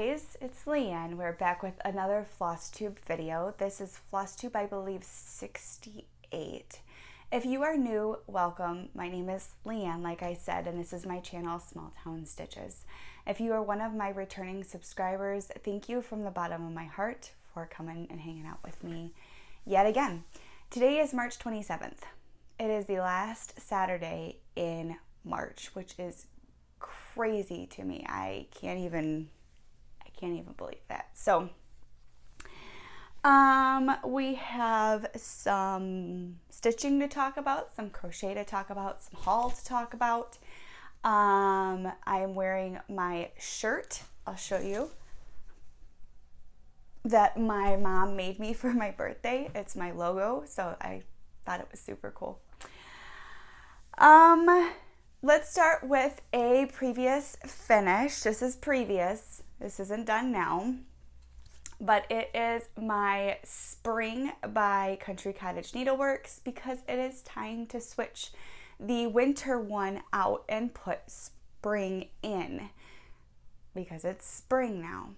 guys, it's Leanne. We're back with another Flosstube video. This is Flosstube, I believe, 68. If you are new, welcome. My name is Leanne, like I said, and this is my channel, Small Town Stitches. If you are one of my returning subscribers, thank you from the bottom of my heart for coming and hanging out with me yet again. Today is March 27th. It is the last Saturday in March, which is crazy to me. I can't even believe that. So we have some stitching to talk about, some crochet to talk about, some haul to talk about. I am wearing my shirt. I'll show you, that my mom made me for my birthday. It's my logo, so I thought it was super cool. Let's start with a previous finish. This is previous. This isn't done now, but it is my Spring by Country Cottage Needleworks, because it is time to switch the winter one out and put spring in, because it's spring now.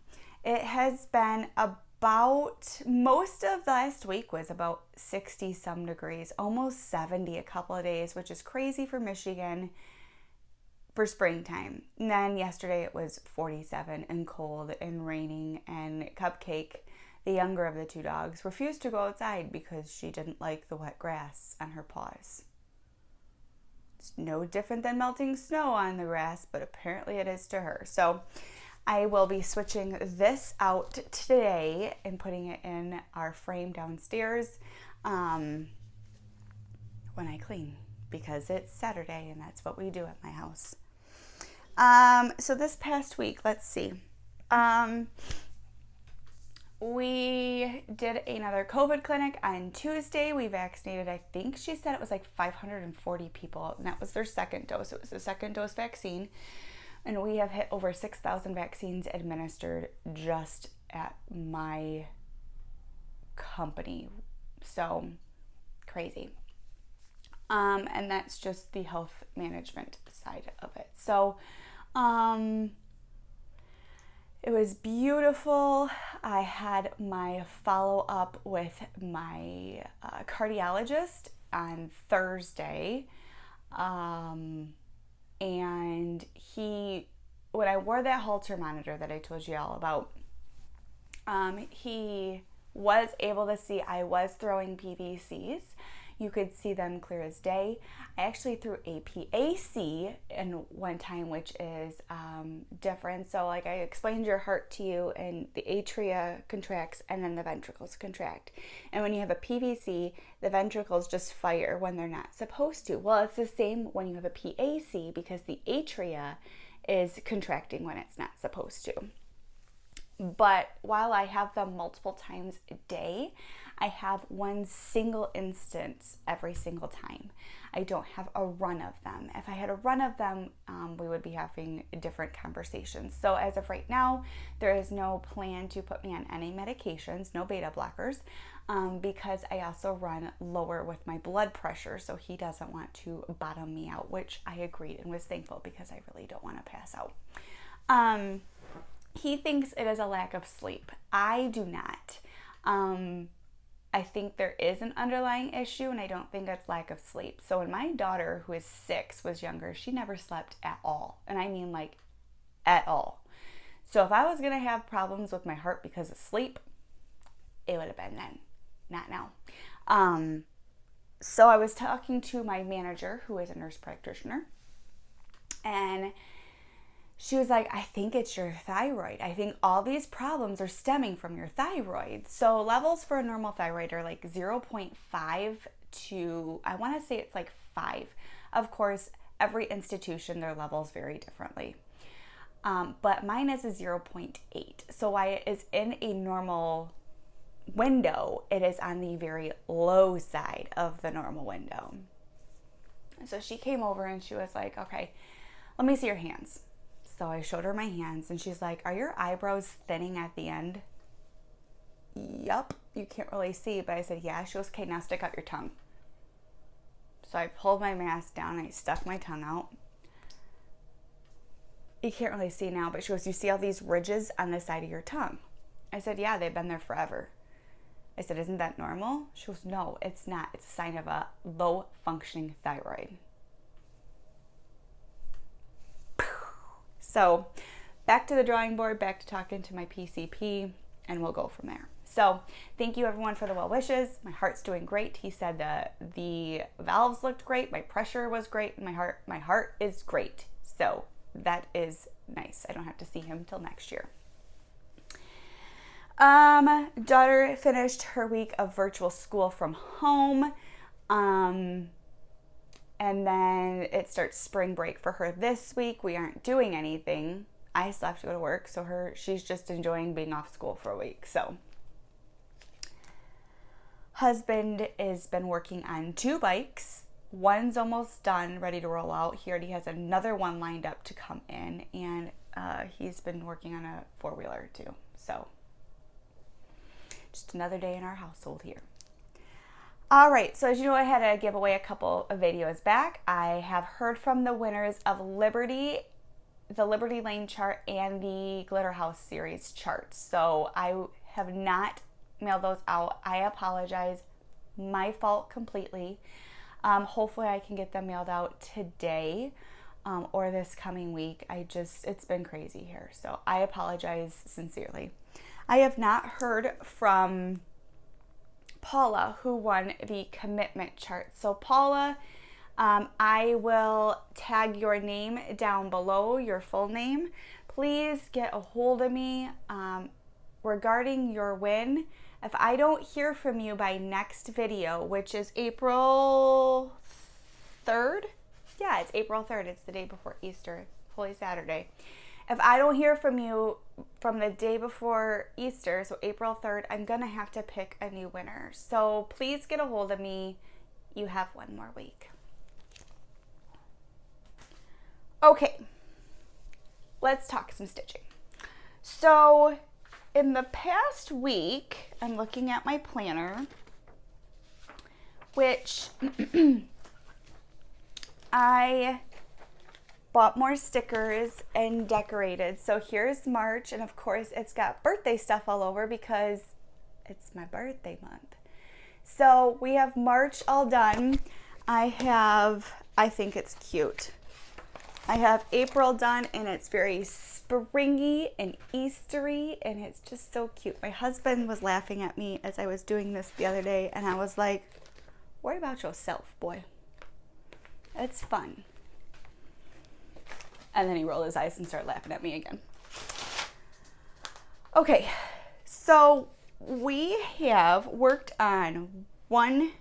It has been about, most of last week was about 60 some degrees, almost 70 a couple of days, which is crazy for Michigan for springtime. And then yesterday it was 47 and cold and raining, and Cupcake, the younger of the two dogs, refused to go outside because she didn't like the wet grass on her paws. It's no different than melting snow on the grass, but apparently it is to her. So I will be switching this out today and putting it in our frame downstairs when I clean, because it's Saturday and that's what we do at my house. So this past week, let's see. We did another COVID clinic on Tuesday. We vaccinated, I think she said it was like 540 people, and that was their second dose. It was the second dose vaccine. And we have hit over 6,000 vaccines administered just at my company. So crazy. And that's just the health management side of it. So it was beautiful. I had my follow-up with my cardiologist on Thursday. And when I wore that Holter monitor that I told you all about, he was able to see I was throwing PVCs. You could see them clear as day. I actually threw a PAC in one time, which is different. So like I explained your heart to you, and the atria contracts and then the ventricles contract. And when you have a PVC, the ventricles just fire when they're not supposed to. Well, it's the same when you have a PAC, because the atria is contracting when it's not supposed to. But while I have them multiple times a day, I have one single instance every single time. I don't have a run of them. If I had a run of them, we would be having different conversations. So as of right now, there is no plan to put me on any medications, no beta blockers, because I also run lower with my blood pressure, so he doesn't want to bottom me out, which I agreed and was thankful, because I really don't want to pass out. He thinks it is a lack of sleep. I do not. I think there is an underlying issue, and I don't think it's lack of sleep. So when my daughter, who is 6, was younger, she never slept at all. And I mean like at all. So if I was going to have problems with my heart because of sleep, it would have been then, not now. So I was talking to my manager, who is a nurse practitioner, and she was like, I think it's your thyroid. I think all these problems are stemming from your thyroid. So levels for a normal thyroid are like 0.5 to, I want to say it's like 5. Of course, every institution, their levels vary differently. But mine is a 0.8. So while it is in a normal window, it is on the very low side of the normal window. So she came over and she was like, okay, let me see your hands. So I showed her my hands, and she's like, are your eyebrows thinning at the end? Yup, you can't really see, but I said, yeah. She goes, okay, now stick out your tongue. So I pulled my mask down, and I stuck my tongue out. you can't really see now, but she goes, you see all these ridges on the side of your tongue? I said, yeah, they've been there forever. I said, isn't that normal? She goes, no, it's not. It's a sign of a low functioning thyroid. So back to the drawing board, back to talking to my PCP, and we'll go from there. So thank you everyone for the well wishes. My heart's doing great. He said that the valves looked great. My pressure was great. And my heart is great. So that is nice. I don't have to see him till next year. Daughter finished her week of virtual school from home. And then it starts spring break for her this week. We aren't doing anything. I still have to go to work. So she's just enjoying being off school for a week. So husband has been working on 2 bikes. One's almost done, ready to roll out. He already has another one lined up to come in, and he's been working on a 4-wheeler too. So just another day in our household here. All right, so as you know, I had to give away a couple of videos back. I have heard from the winners of the Liberty Lane chart and the Glitter House series charts. So I have not mailed those out. I apologize. My fault completely. Hopefully I can get them mailed out today or this coming week. It's been crazy here. So I apologize sincerely. I have not heard from Paula, who won the commitment chart. So Paula, I will tag your name down below, your full name. Please get a hold of me regarding your win. If I don't hear from you by next video, which is April 3rd, yeah, it's April 3rd. It's the day before Easter, Holy Saturday. If I don't hear from you from the day before Easter, so April 3rd, I'm going to have to pick a new winner. So please get a hold of me. You have one more week. Okay, let's talk some stitching. So in the past week, I'm looking at my planner, which I bought more stickers and decorated. So here's March, and of course it's got birthday stuff all over because it's my birthday month. So we have March all done. I think it's cute. I have April done, and it's very springy and Eastery, and it's just so cute. My husband was laughing at me as I was doing this the other day, and I was like, worry about yourself, boy. It's fun. And then he rolled his eyes and started laughing at me again. Okay, so we have worked on 3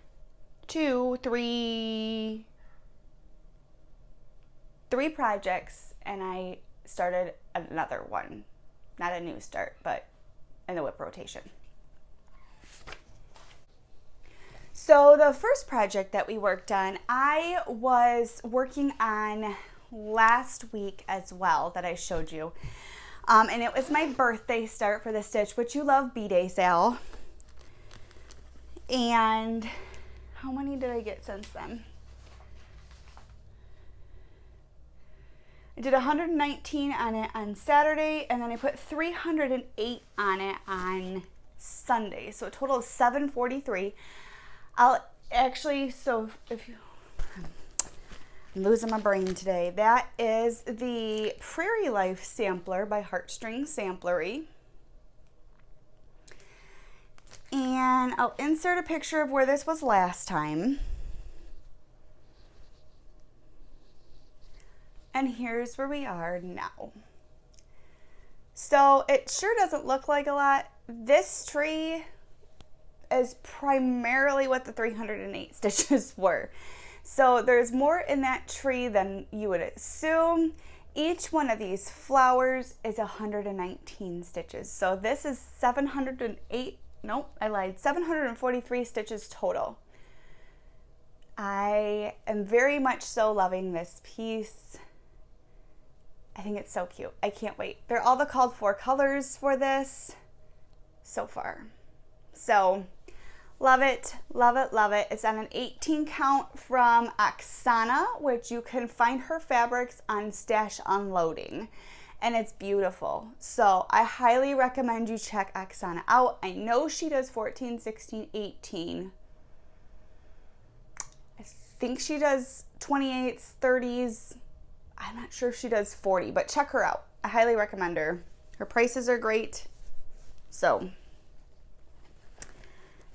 projects, and I started another one. Not a new start, but in the whip rotation. So the first project that we worked on, I was working on last week as well, that I showed you. And it was my birthday start for the stitch, which you love B-Day sale. And how many did I get since then? I did 119 on it on Saturday, and then I put 308 on it on Sunday. So a total of 743. I'm losing my brain today. That is the Prairie Life Sampler by Heartstring Samplery. And I'll insert a picture of where this was last time. And here's where we are now. So it sure doesn't look like a lot. This tree is primarily what the 308 stitches were. So there's more in that tree than you would assume. Each one of these flowers is 119 stitches. So this is 743 stitches total. I am very much so loving this piece. I think it's so cute. I can't wait. They're all the called for colors for this so far. So love it, love it, love it. It's on an 18 count from Oksana, which you can find her fabrics on Stash Unloading. and it's beautiful. So I highly recommend you check Oksana out. I know she does 14, 16, 18. I think she does 28s, 30s. I'm not sure if she does 40, but check her out. I highly recommend her. Her prices are great. So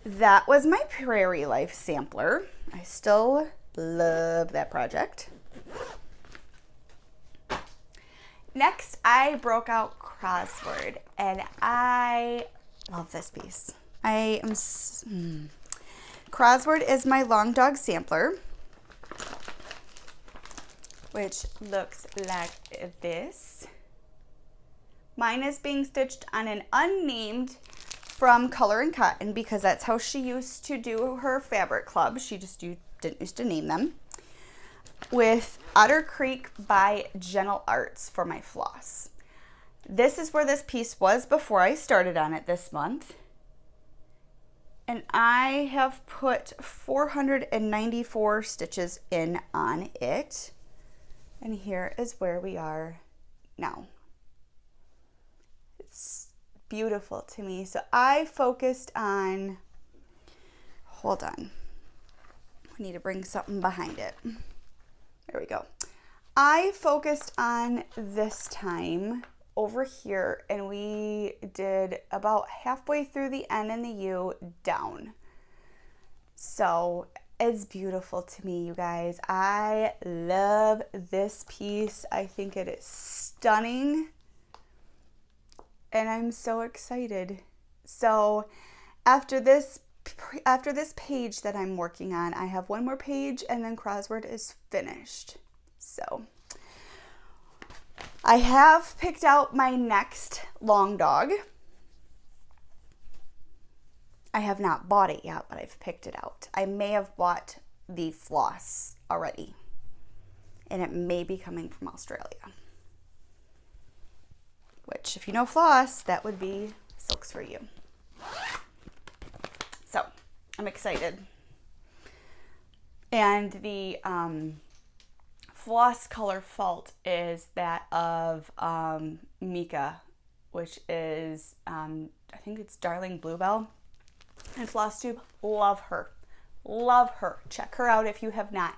that was my Prairie Life sampler. I still love that project. Next, I broke out Crossword, and I love this piece. Crossword is my long dog sampler, which looks like this. Mine is being stitched on an unnamed from Color and Cotton because that's how she used to do her fabric club. She just didn't used to name them. With Otter Creek by Gentle Arts for my floss. This is where this piece was before I started on it this month. And I have put 494 stitches in on it. And here is where we are now. It's beautiful to me. So I focused on, hold on. I need to bring something behind it. There we go. I focused on this time over here, and we did about halfway through the N and the U down. So it's beautiful to me, you guys. I love this piece. I think it is stunning, and I'm so excited. So after this page that I'm working on, I have one more page and then Crossword is finished. So I have picked out my next long dog. I have not bought it yet, but I've picked it out. I may have bought the floss already, and it may be coming from Australia. Which, if you know floss, that would be silks for you. So, I'm excited. And the floss color fault is that of Mika, which is, I think it's Darling Bluebell. And Flosstube, love her. Love her. Check her out if you have not.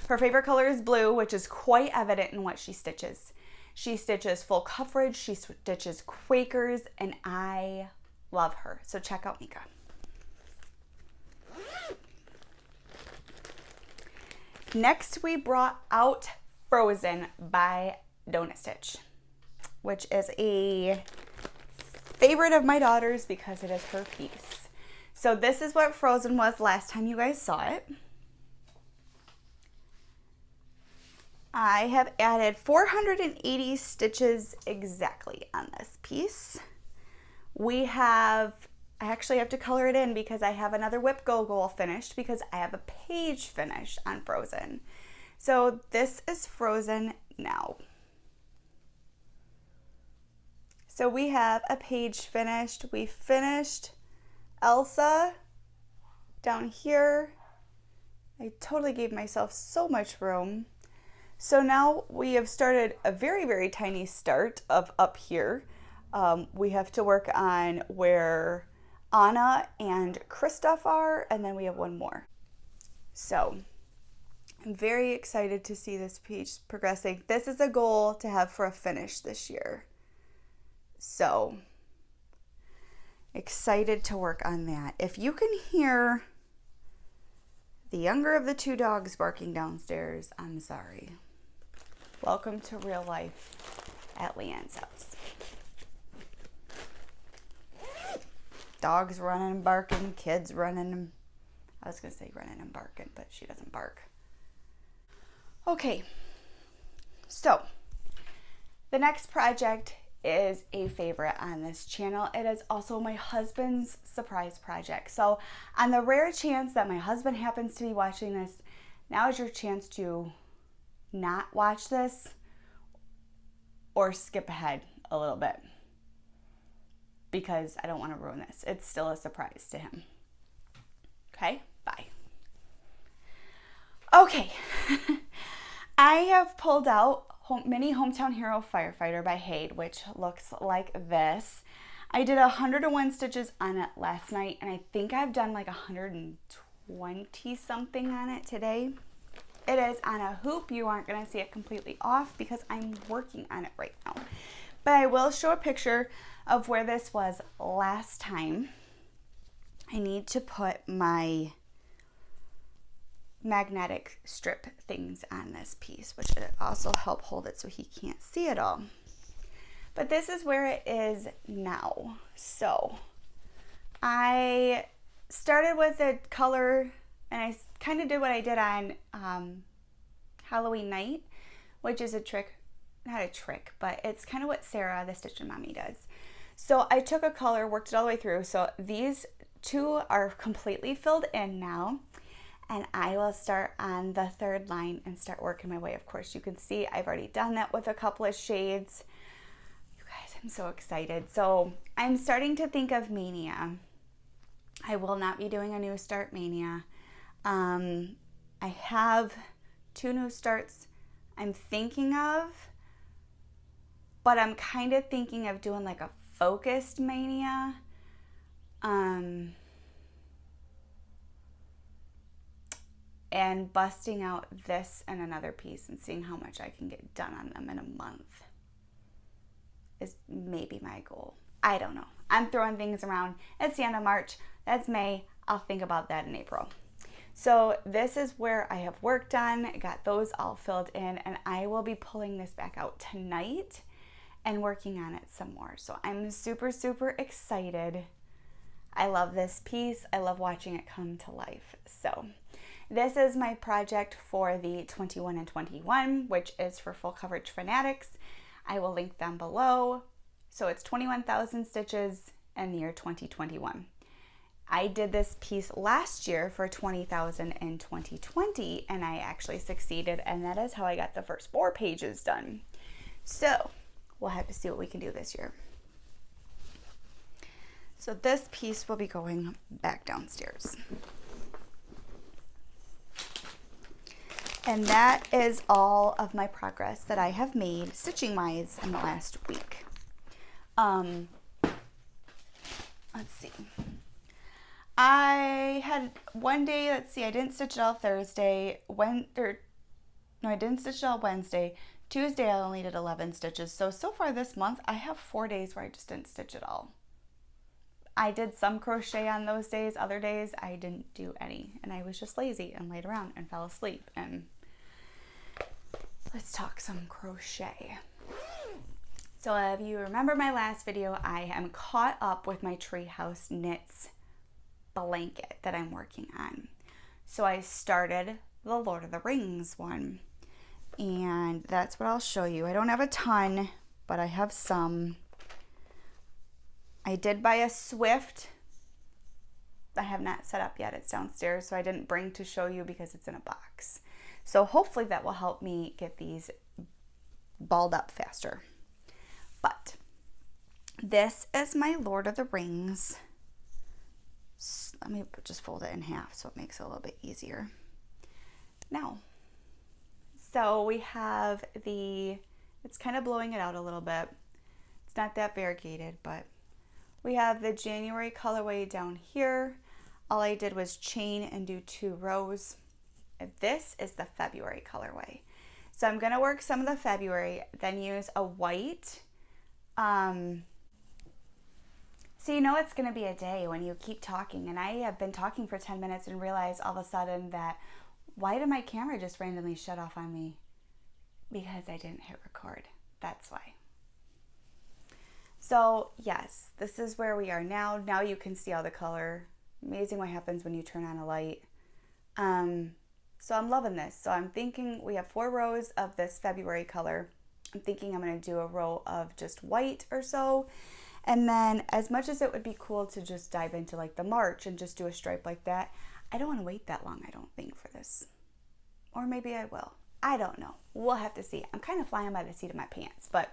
Her favorite color is blue, which is quite evident in what she stitches. She stitches full coverage, she stitches Quakers, and I love her. So check out Mika. Next, we brought out Frozen by Donna Stitch, which is a favorite of my daughter's because it is her piece. So this is what Frozen was last time you guys saw it. I have added 480 stitches exactly on this piece. I actually have to color it in because I have another whip goal finished because I have a page finished on Frozen. So this is Frozen now. So we have a page finished. We finished Elsa down here. I totally gave myself so much room. So now we have started a very, very tiny start of up here. We have to work on where Anna and Kristoff are, and then we have one more. So I'm very excited to see this page progressing. This is a goal to have for a finish this year. So excited to work on that. If you can hear the younger of the two dogs barking downstairs, I'm sorry. Welcome to real life at Leanne's house. Dogs running and barking, kids running. I was going to say running and barking, but she doesn't bark. Okay, so the next project is a favorite on this channel. It is also my husband's surprise project. So on the rare chance that my husband happens to be watching this, now is your chance to not watch this or skip ahead a little bit because I don't want to ruin this. It's still a surprise to him. Okay, bye. Okay, I have pulled out Mini Hometown Hero Firefighter by Haid, which looks like this. I did 101 stitches on it last night, and I think I've done like 120 something on it today. It is on a hoop. You aren't going to see it completely off because I'm working on it right now. But I will show a picture of where this was last time. I need to put my magnetic strip things on this piece, which would also help hold it so he can't see it all. But this is where it is now. So I started with a color, and I kind of did what I did on Halloween night, which is a trick, not a trick, but it's kind of what Sarah, the Stitchin' Mommy, does. So I took a color, worked it all the way through. So these two are completely filled in now, and I will start on the third line and start working my way. Of course, you can see I've already done that with a couple of shades. You guys, I'm so excited. So I'm starting to think of Mania. I will not be doing a new start Mania. I have 2 new starts I'm thinking of, but I'm kind of thinking of doing like a focused Mania. And busting out this and another piece and seeing how much I can get done on them in a month is maybe my goal. I don't know. I'm throwing things around. It's the end of March. That's May. I'll think about that in April. So this is where I have worked on, got those all filled in, and I will be pulling this back out tonight and working on it some more. So I'm super, super excited. I love this piece. I love watching it come to life. So this is my project for the 21 and 21, which is for Full Coverage Fanatics. I will link them below. So it's 21,000 stitches in the year 2021. I did this piece last year for 20,000 in 2020, and I actually succeeded, and that is how I got the first 4 pages done. So we'll have to see what we can do this year. So this piece will be going back downstairs. And that is all of my progress that I have made stitching-wise in the last week. Let's see. I had one day, I didn't stitch it all Thursday. I didn't stitch it all Wednesday. Tuesday, I only did 11 stitches. So far this month, I have 4 days where I just didn't stitch it all. I did some crochet on those days. Other days, I didn't do any. And I was just lazy and laid around and fell asleep. And let's talk some crochet. So if you remember my last video, I am caught up with my Treehouse Knits blanket that I'm working on. So I started the Lord of the Rings one, and that's what I'll show you. I don't have a ton, but I have some. I did buy a Swift. I have not set up yet. It's downstairs, so I didn't bring to show you because it's in a box. So hopefully that will help me get these balled up faster. But this is my Lord of the Rings. Let me just fold it in half so it makes it a little bit easier. Now, so we have it's kind of blowing it out a little bit. It's not that variegated, but we have the January colorway down here. All I did was chain and do 2 rows. This is the February colorway. So I'm gonna work some of the February, then use a white. So you know it's going to be a day when you keep talking, and I have been talking for 10 minutes and realize all of a sudden that why did my camera just randomly shut off on me? Because I didn't hit record. That's why. So yes, this is where we are now. Now you can see all the color. Amazing what happens when you turn on a light. So I'm loving this. So I'm thinking we have 4 rows of this February color. I'm thinking I'm going to do a row of just white or so. And then as much as it would be cool to just dive into like the March and just do a stripe like that, I don't want to wait that long, I don't think, for this. Or maybe I will. I don't know. We'll have to see. I'm kind of flying by the seat of my pants, but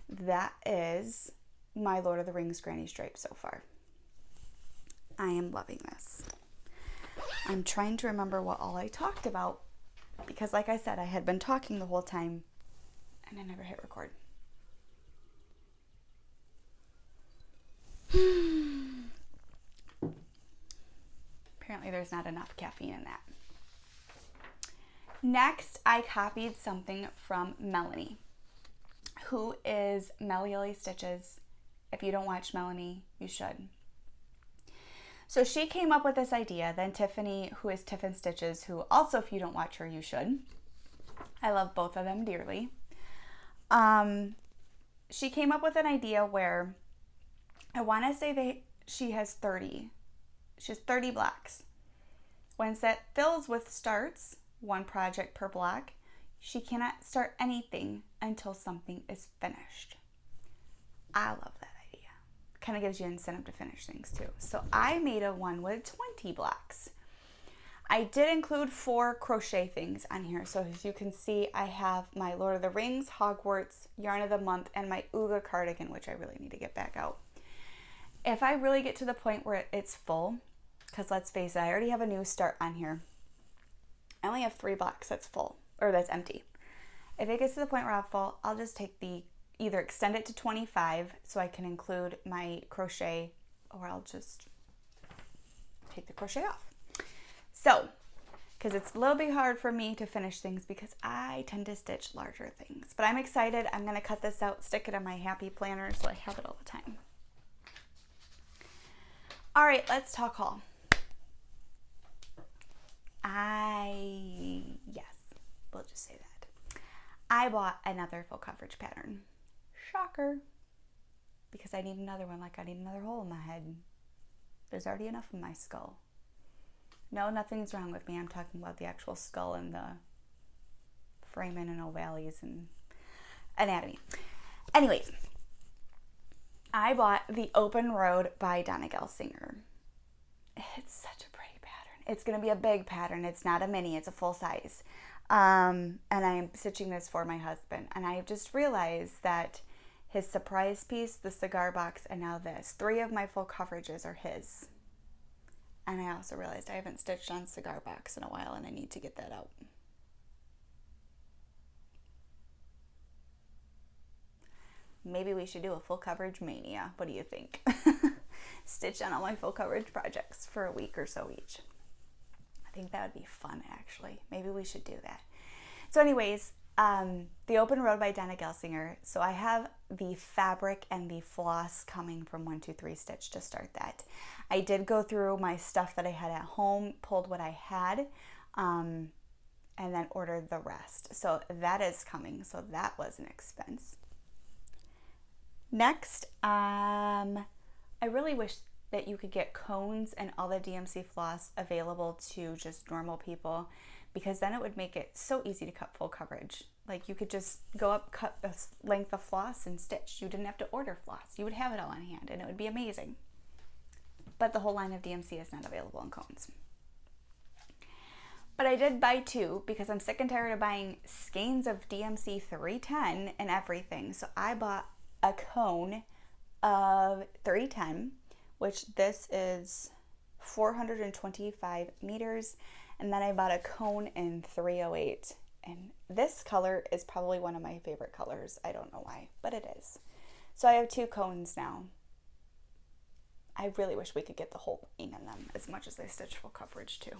that is my Lord of the Rings granny stripe so far. I am loving this. I'm trying to remember what all I talked about because like I said, I had been talking the whole time And I never hit record. Apparently there's not enough caffeine in that. Next, I copied something from Melanie, who is Melly Stitches. If you don't watch Melanie, you should. So she came up with this idea. Then Tiffany, who is Tiffin Stitches, who also, if you don't watch her, you should. I love both of them dearly. She came up with an idea where I want to say she has 30. She has 30 blocks. When set fills with starts, one project per block, she cannot start anything until something is finished. I love that idea. Kind of gives you incentive to finish things too. So I made a one with 20 blocks. I did include 4 crochet things on here. So as you can see, I have my Lord of the Rings, Hogwarts, Yarn of the Month, and my Ooga cardigan, which I really need to get back out. If I really get to the point where it's full, because let's face it, I already have a new start on here. I only have 3 blocks that's full, or that's empty. If it gets to the point where I'm full, I'll just take either extend it to 25 so I can include my crochet, or I'll just take the crochet off. So, because it's a little bit hard for me to finish things because I tend to stitch larger things. But I'm excited. I'm going to cut this out, stick it in my happy planner so I have it all the time. All right, let's talk haul. Yes, we'll just say that. I bought another full coverage pattern. Shocker. Because I need another one, like I need another hole in my head. There's already enough in my skull. No, nothing's wrong with me. I'm talking about the actual skull and the foramen and ovaries and anatomy. Anyways, I bought the Open Road by Donna Gelsinger. It's such a pretty pattern. It's going to be a big pattern. It's not a mini. It's a full size. And I'm stitching this for my husband. And I just realized that his surprise piece, the cigar box, and now this, 3 of my full coverages are his. And I also realized I haven't stitched on cigar box in a while and I need to get that out. Maybe we should do a full coverage mania. What do you think? Stitch on all my full coverage projects for a week or so each. I think that would be fun, actually. Maybe we should do that. So anyways, the Open Road by Donna Gelsinger. So I have the fabric and the floss coming from 123 Stitch to start that. I did go through my stuff that I had at home, pulled what I had, and then ordered the rest. So that is coming. So that was an expense. Next, I really wish that you could get cones and all the DMC floss available to just normal people, because then it would make it so easy to cut full coverage. Like you could just go up, cut a length of floss and stitch. You didn't have to order floss. You would have it all on hand and it would be amazing. But the whole line of DMC is not available in cones. But I did buy 2 because I'm sick and tired of buying skeins of DMC 310 and everything. So I bought a cone of 310, which this is 425 meters. And then I bought a cone in 308. And this color is probably one of my favorite colors. I don't know why, but it is. So I have 2 cones now. I really wish we could get the whole thing in them as much as they stitch full coverage too,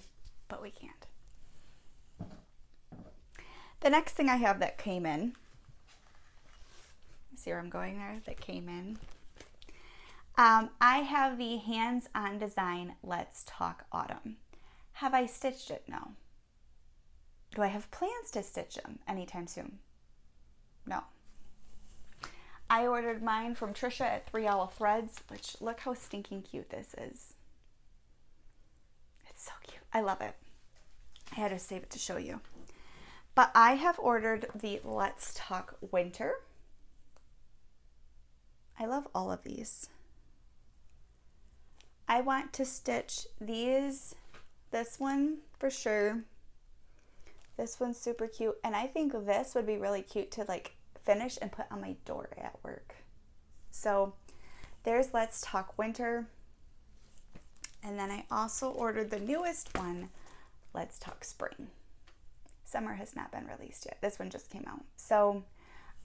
but we can't. The next thing I have that came in, see where I'm going there, that came in. I have the Hands On Design Let's Talk Autumn. Have I stitched it? No. Do I have plans to stitch them anytime soon? No. I ordered mine from Trisha at 3 Owl Threads, which look how stinking cute this is. It's so cute. I love it. I had to save it to show you. But I have ordered the Let's Talk Winter. I love all of these. I want to stitch these, this one for sure. This one's super cute. And I think this would be really cute to like finish and put on my door at work. So there's Let's Talk Winter. And then I also ordered the newest one, Let's Talk Spring. Summer has not been released yet. This one just came out. So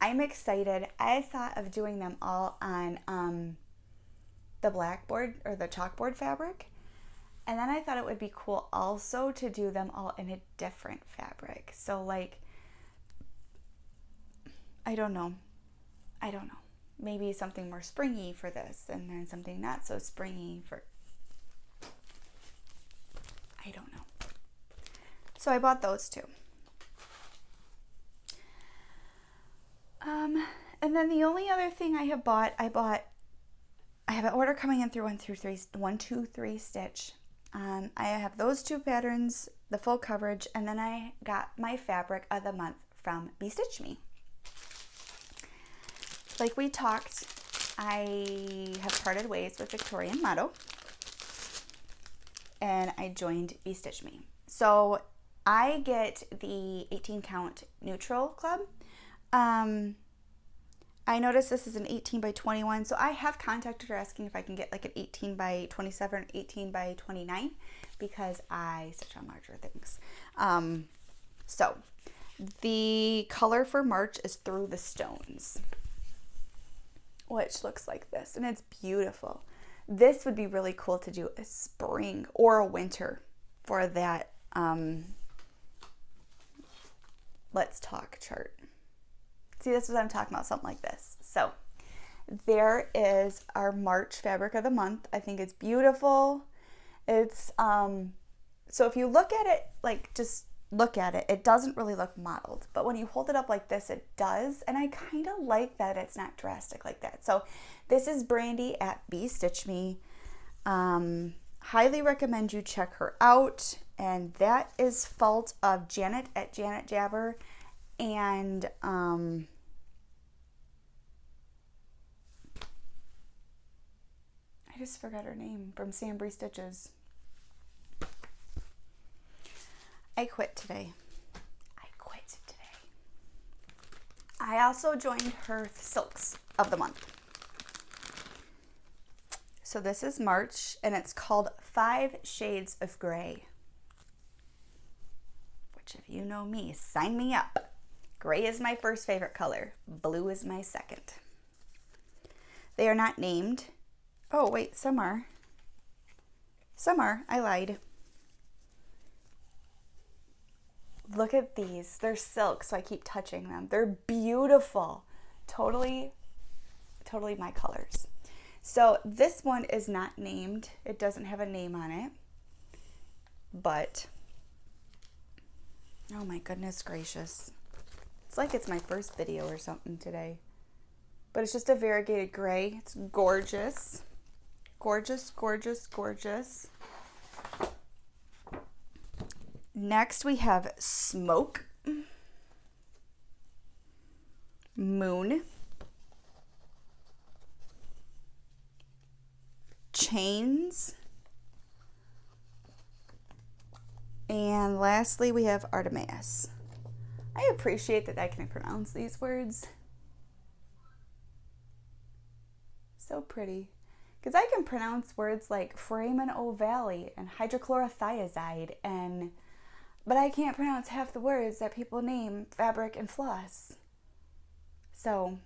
I'm excited. I thought of doing them all on the blackboard or the chalkboard fabric. And then I thought it would be cool also to do them all in a different fabric. So like, I don't know. Maybe something more springy for this and then something not so springy for, I don't know. So I bought those two. And then the only other thing I have bought, I have an order coming in through 123 Stitch. I have those two patterns, the full coverage, and then I got my fabric of the month from Be Stitch Me. Like we talked, I have parted ways with Victorian Motto, and I joined Be Stitch Me. So I get the 18 count neutral club. I noticed this is an 18 by 21, so I have contacted her asking if I can get like an 18 by 27, 18 by 29, because I stitch on larger things. So the color for March is Through the Stones, which looks like this, and it's beautiful. This would be really cool to do a spring or a winter for that Let's Talk chart. See, this is what I'm talking about, something like this. So there is our March fabric of the month. I think it's beautiful. It's so if you look at it, like just look at it, it doesn't really look modeled, but when you hold it up like this, it does. And I kind of like that it's not drastic like that. So this is Brandy at Be Stitch Me. Highly recommend you check her out. And that is fault of Janet at Janet Jabber. And I just forgot her name, from Sambry Stitches. I quit today. I also joined her Silks of the month. So this is March, and it's called 5 Shades of Gray. Which, if you know me, sign me up. Gray is my first favorite color. Blue is my second. They are not named. Oh, wait, some are. I lied. Look at these. They're silk, so I keep touching them. They're beautiful. Totally my colors. So this one is not named. It doesn't have a name on it. But, oh my goodness gracious. It's like it's my first video or something today. But it's just a variegated gray. It's gorgeous. Gorgeous. Next we have Smoke, Moon, Chains, and lastly we have Artemis. I appreciate that I can pronounce these words. So pretty. Because I can pronounce words like foramen ovale and hydrochlorothiazide, but I can't pronounce half the words that people name fabric and floss. So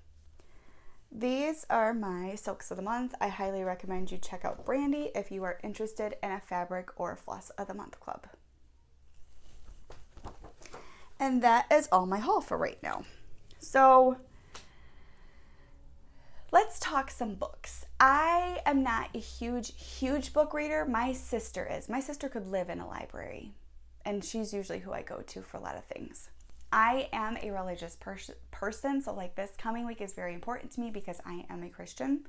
these are my silks of the month. I highly recommend you check out Brandy if you are interested in a fabric or floss of the month club. And that is all my haul for right now. So let's talk some books. I am not a huge book reader. My sister is. My sister could live in a library, and she's usually who I go to for a lot of things. I am a religious person, so like this coming week is very important to me because I am a Christian.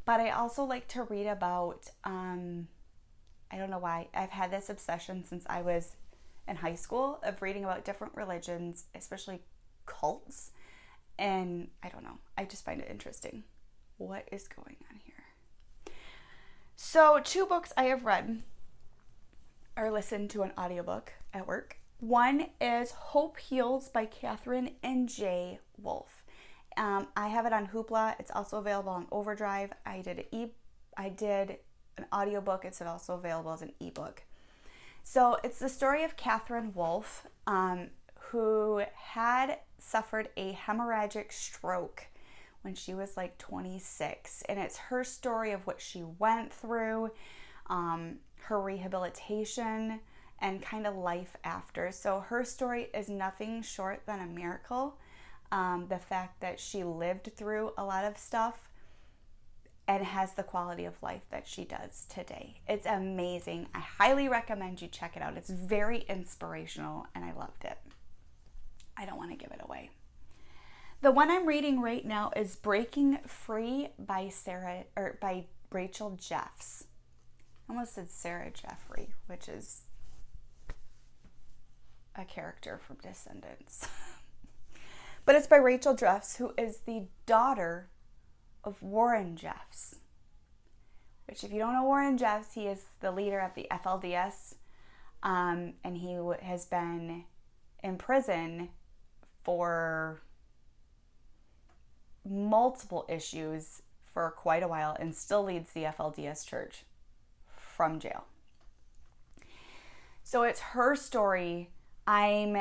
But I also like to read about, I don't know why, I've had this obsession since I was in high school of reading about different religions, especially cults. And I don't know, I just find it interesting. What is going on here? So 2 books I have read or listened to an audiobook at work. One is Hope Heals by Catherine and Jay Wolfe. I have it on Hoopla. It's also available on Overdrive. I did an audiobook. It's also available as an ebook. So it's the story of Catherine Wolfe, who had suffered a hemorrhagic stroke when she was like 26. And it's her story of what she went through, her rehabilitation, and kind of life after. So her story is nothing short than a miracle. The fact that she lived through a lot of stuff and has the quality of life that she does today. It's amazing. I highly recommend you check it out. It's very inspirational and I loved it. I don't want to give it away. The one I'm reading right now is Breaking Free by Rachel Jeffs. I almost said Sarah Jeffrey, which is a character from Descendants. But it's by Rachel Jeffs, who is the daughter of Warren Jeffs. Which, if you don't know Warren Jeffs, he is the leader of the FLDS, and he has been in prison for multiple issues for quite a while and still leads the FLDS church from jail. So it's her story. I'm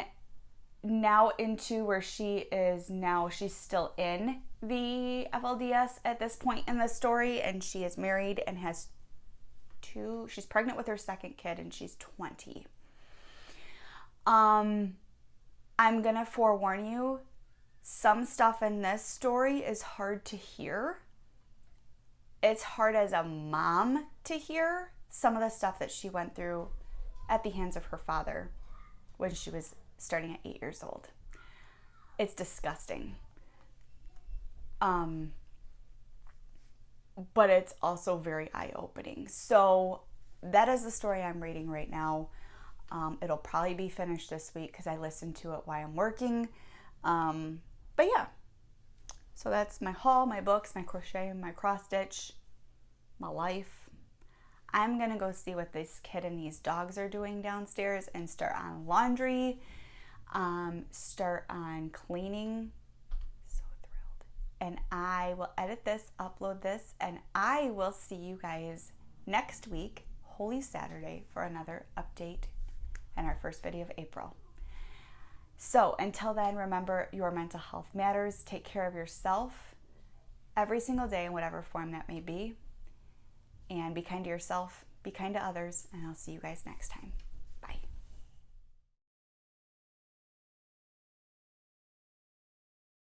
now into where she's still in the FLDS at this point in the story, and she is married and has she's pregnant with her second kid, and she's 20. I'm gonna forewarn you, some stuff in this story is hard to hear. It's hard as a mom to hear some of the stuff that she went through at the hands of her father when she was starting at 8 years old. It's disgusting. But it's also very eye-opening. So that is the story I'm reading right now. It'll probably be finished this week because I listened to it while I'm working. But yeah, so that's my haul, my books, my crochet, my cross stitch, my life. I'm gonna go see what this kid and these dogs are doing downstairs and start on laundry, start on cleaning. So thrilled. And I will edit this, upload this, and I will see you guys next week, Holy Saturday, for another update and our first video of April. So until then, remember, your mental health matters. Take care of yourself every single day in whatever form that may be. And be kind to yourself, be kind to others, and I'll see you guys next time.